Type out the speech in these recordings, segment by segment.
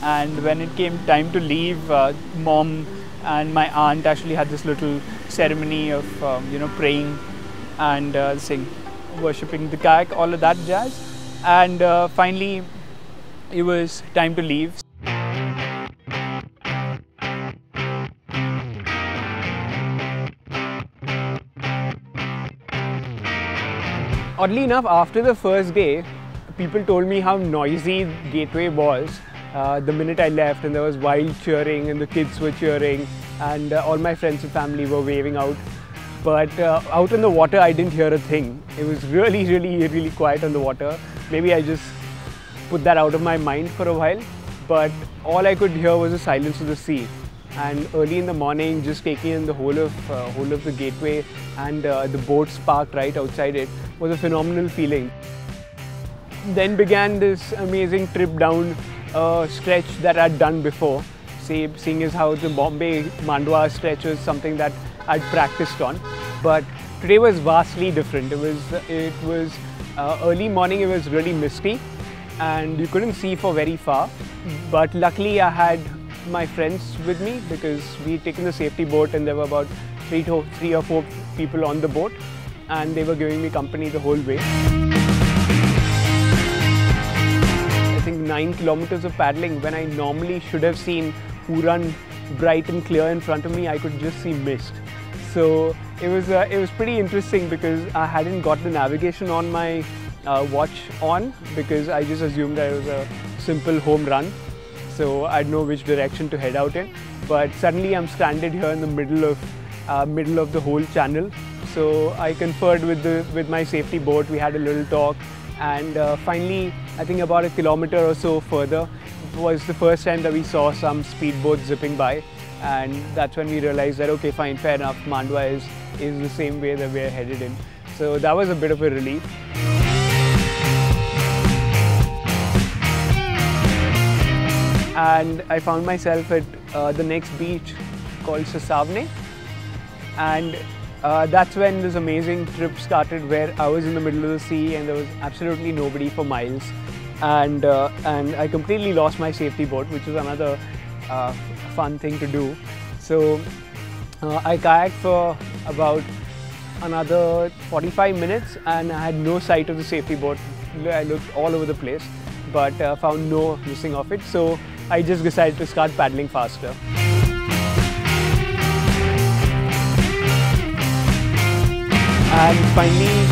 And when it came time to leave, mom and my aunt actually had this little ceremony of praying and worshipping the kayak, all of that jazz. And finally it was time to leave. Oddly enough, after the first day, people told me how noisy Gateway was the minute I left, and there was wild cheering and the kids were cheering and all my friends and family were waving out. But out in the water, I didn't hear a thing. It was really quiet on the water. Maybe I just put that out of my mind for a while, but all I could hear was the silence of the sea. And early in the morning, just taking in the whole of the Gateway and the boats parked right outside it was a phenomenal feeling. Then began this amazing trip down a stretch that I'd done before. Seeing as how the Bombay Mandwa stretch was something that I'd practiced on, but today was vastly different. It was early morning. It was really misty, and you couldn't see for very far. But luckily, I had my friends with me because we'd taken the safety boat, and there were about three or four people on the boat, and they were giving me company the whole way. I think 9 kilometers of paddling, when I normally should have seen Pooran bright and clear in front of me, I could just see mist. So it was pretty interesting because I hadn't got the navigation on my watch on, because I just assumed that it was a simple home run. So I'd know which direction to head out in. But suddenly I'm stranded here in the middle of the whole channel. So I conferred with my safety boat. We had a little talk, and finally, I think about a kilometer or so further, was the first time that we saw some speedboats zipping by, and that's when we realized that okay, fine, fair enough, Mandwa is the same way that we're headed in. So that was a bit of a relief. And I found myself at the next beach called Sasavne, and that's when this amazing trip started, where I was in the middle of the sea and there was absolutely nobody for miles, and I completely lost my safety boat, which was another fun thing to do. So I kayaked for about another 45 minutes and I had no sight of the safety boat. I looked all over the place, but found no missing of it. So I just decided to start paddling faster. And finally,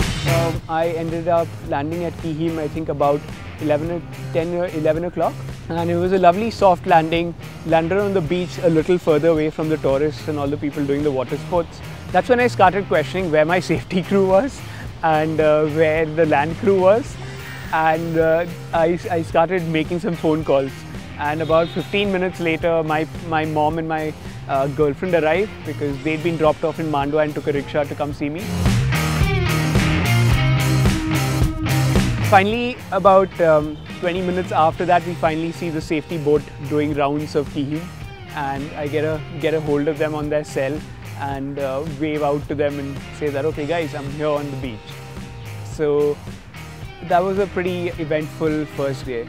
I ended up landing at Kihim, I think about 10 or 11 o'clock. And it was a lovely soft landing. Landed on the beach a little further away from the tourists and all the people doing the water sports. That's when I started questioning where my safety crew was and where the land crew was. And I started making some phone calls. And about 15 minutes later, my mom and my girlfriend arrived because they'd been dropped off in Mandwa and took a rickshaw to come see me. Finally, about 20 minutes after that, we finally see the safety boat doing rounds of Kihim, and I get a hold of them on their cell and wave out to them and say that, okay guys, I'm here on the beach. So that was a pretty eventful first day.